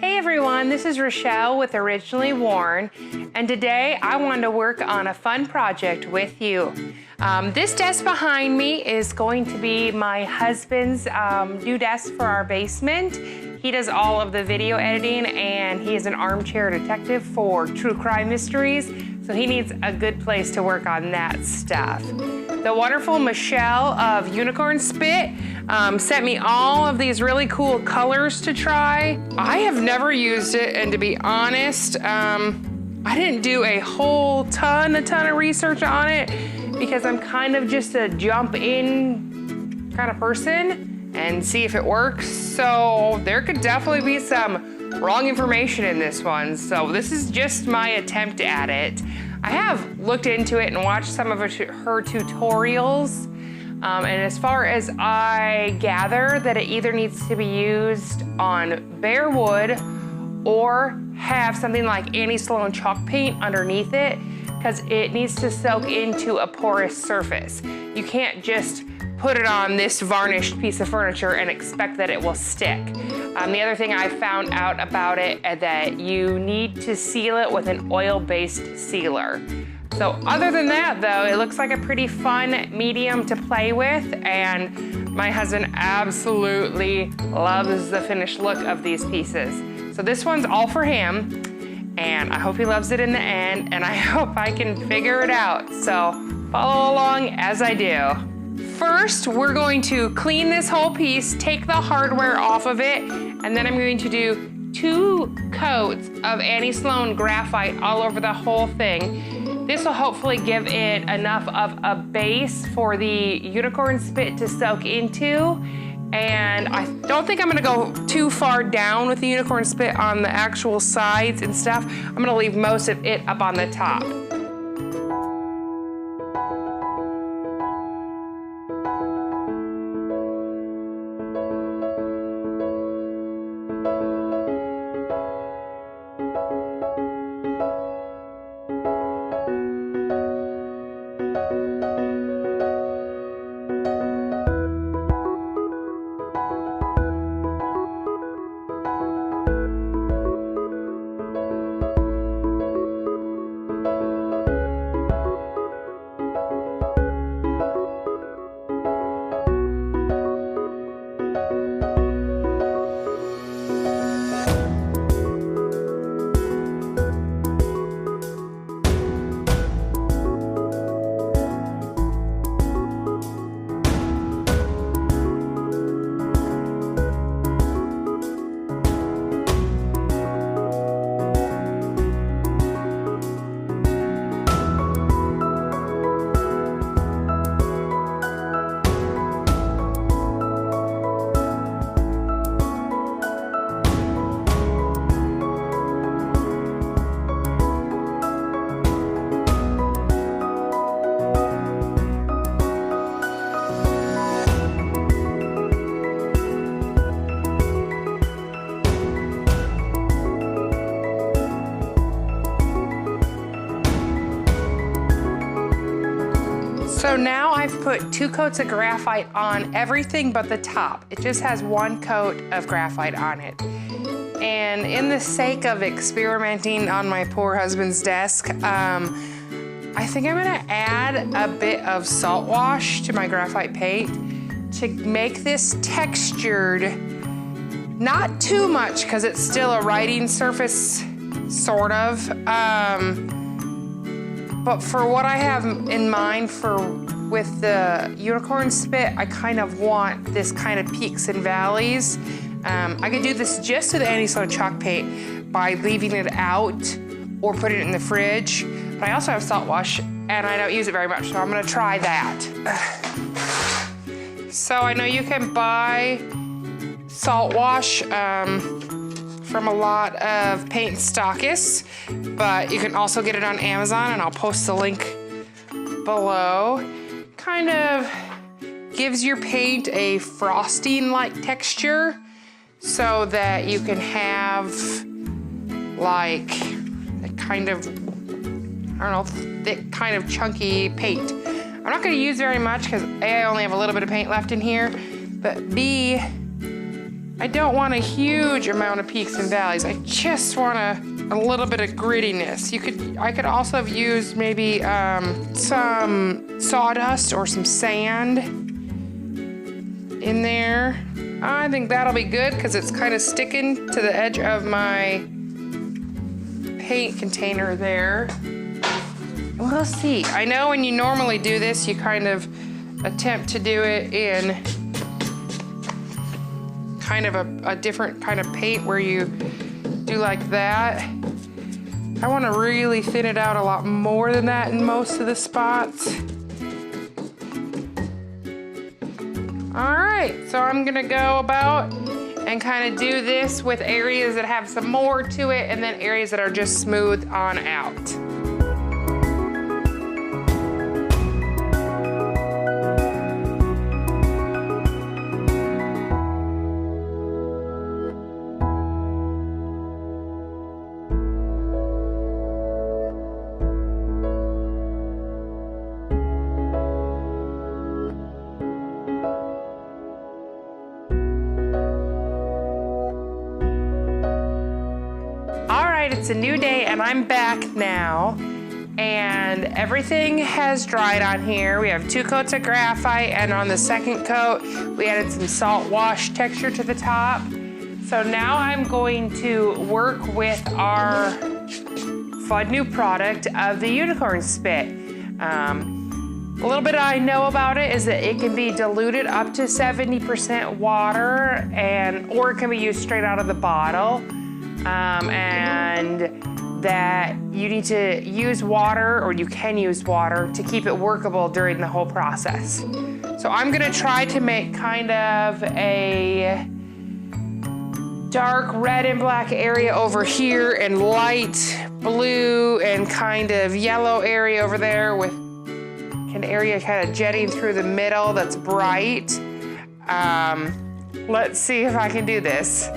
Hey everyone, this is Rochelle with Originally Worn, and today I wanted to work on a fun project with you. This desk behind me is going to be my husband's new desk for our basement. He does all of the video editing and he is an armchair detective for true crime mysteries, so he needs a good place to work on that stuff. The wonderful Michelle of Unicorn Spit sent me all of these really cool colors to try. I have never used it, and to be honest, I didn't do a whole ton of research on it because I'm kind of just a jump in kind of person and see if it works. So there could definitely be some wrong information in this one. So this is just my attempt at it. I have looked into it and watched some of her tutorials. And as far as I gather, that it either needs to be used on bare wood or have something like Annie Sloan chalk paint underneath it, because it needs to soak into a porous surface. You can't just put it on this varnished piece of furniture and expect that it will stick. The other thing I found out about it is that you need to seal it with an oil-based sealer. So other than that though, it looks like a pretty fun medium to play with, and my husband absolutely loves the finished look of these pieces. So this one's all for him, and I hope he loves it in the end, and I hope I can figure it out. So follow along as I do. First, we're going to clean this whole piece, take the hardware off of it, and then I'm going to do 2 coats of Annie Sloan graphite all over the whole thing. This will hopefully give it enough of a base for the Unicorn Spit to soak into. And I don't think I'm gonna go too far down with the Unicorn Spit on the actual sides and stuff. I'm gonna leave most of it up on the top. So now I've put 2 coats of graphite on everything but the top. It just has 1 coat of graphite on it. And in the sake of experimenting on my poor husband's desk, I think I'm gonna add a bit of salt wash to my graphite paint to make this textured. Not too much, because it's still a writing surface, sort of. But for what I have in mind with the Unicorn Spit, I kind of want this kind of peaks and valleys. I could do this just with Annie Sloan chalk paint by leaving it out or put it in the fridge. But I also have salt wash, and I don't use it very much, so I'm gonna try that. So I know you can buy salt wash from a lot of paint stockists, but you can also get it on Amazon, and I'll post the link below. Kind of gives your paint a frosting-like texture so that you can have like a kind of, I don't know, thick kind of chunky paint. I'm not gonna use very much because A, I only have a little bit of paint left in here, but B, I don't want a huge amount of peaks and valleys. I just want a little bit of grittiness. I could also have used maybe some sawdust or some sand in there. I think that'll be good because it's kind of sticking to the edge of my paint container there. We'll see. I know when you normally do this, you kind of attempt to do it in kind of a different kind of paint where you do like that. I want to really thin it out a lot more than that in most of the spots. All right, so I'm gonna go about and kind of do this with areas that have some more to it and then areas that are just smooth on out. It's a new day and I'm back now and everything has dried on here. We have 2 coats of graphite and on the second coat we added some salt wash texture to the top. So now I'm going to work with our fun new product of the unicorn spit. A little bit I know about it is that it can be diluted up to 70% water or it can be used straight out of the bottle. And that you need to use water, or you can use water, to keep it workable during the whole process. So I'm gonna try to make kind of a dark red and black area over here and light blue and kind of yellow area over there with an area kind of jetting through the middle that's bright. Let's see if I can do this.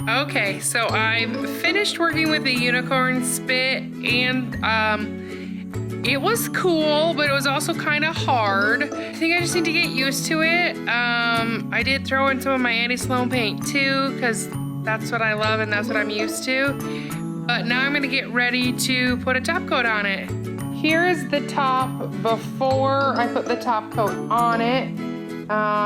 Okay, so I've finished working with the unicorn spit and it was cool, but it was also kind of hard. I think I just need to get used to it. I did throw in some of my anti-sloan paint too, because that's what I love and that's what I'm used to. But now I'm gonna get ready to put a top coat on it. Here is the top before I put the top coat on it.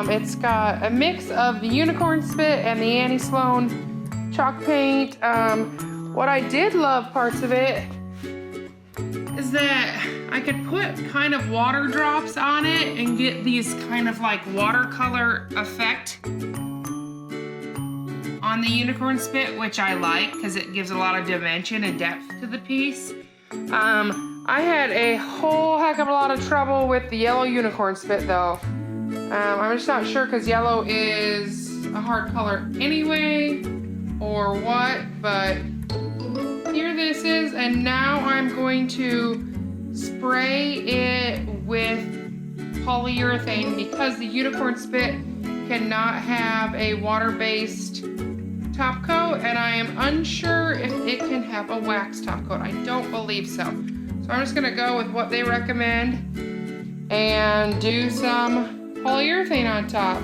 It's got a mix of the unicorn spit and the anti-sloan chalk paint. What I did love parts of it is that I could put kind of water drops on it and get these kind of like watercolor effect on the unicorn spit, which I like because it gives a lot of dimension and depth to the piece. I had a whole heck of a lot of trouble with the yellow unicorn spit though. I'm just not sure because yellow is a hard color anyway or what, but here this is, and now I'm going to spray it with polyurethane because the unicorn spit cannot have a water-based top coat, and I am unsure if it can have a wax top coat. I don't believe so. So I'm just gonna go with what they recommend and do some polyurethane on top.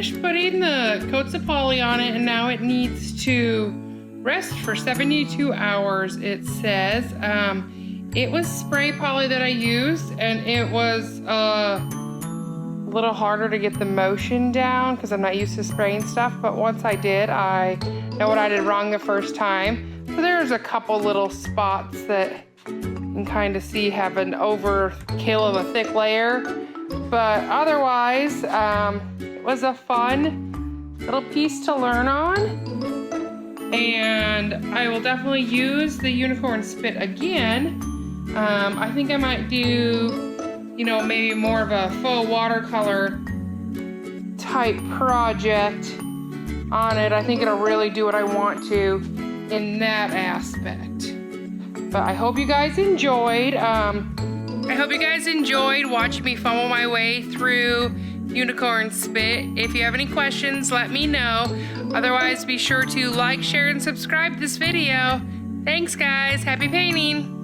finished putting the coats of poly on it, and now it needs to rest for 72 hours, it says. It was spray poly that I used, and it was a little harder to get the motion down because I'm not used to spraying stuff, but once I did, I know what I did wrong the first time. So there's a couple little spots that you can kind of see have an overkill of a thick layer, but otherwise, it was a fun little piece to learn on, and I will definitely use the unicorn spit again. I think I might do, you know, maybe more of a faux watercolor type project on it. I think it'll really do what I want to in that aspect. But I hope you guys enjoyed. Watching me fumble my way through unicorn spit. If you have any questions, let me know. Otherwise, be sure to like, share, and subscribe this video. Thanks, guys. Happy painting.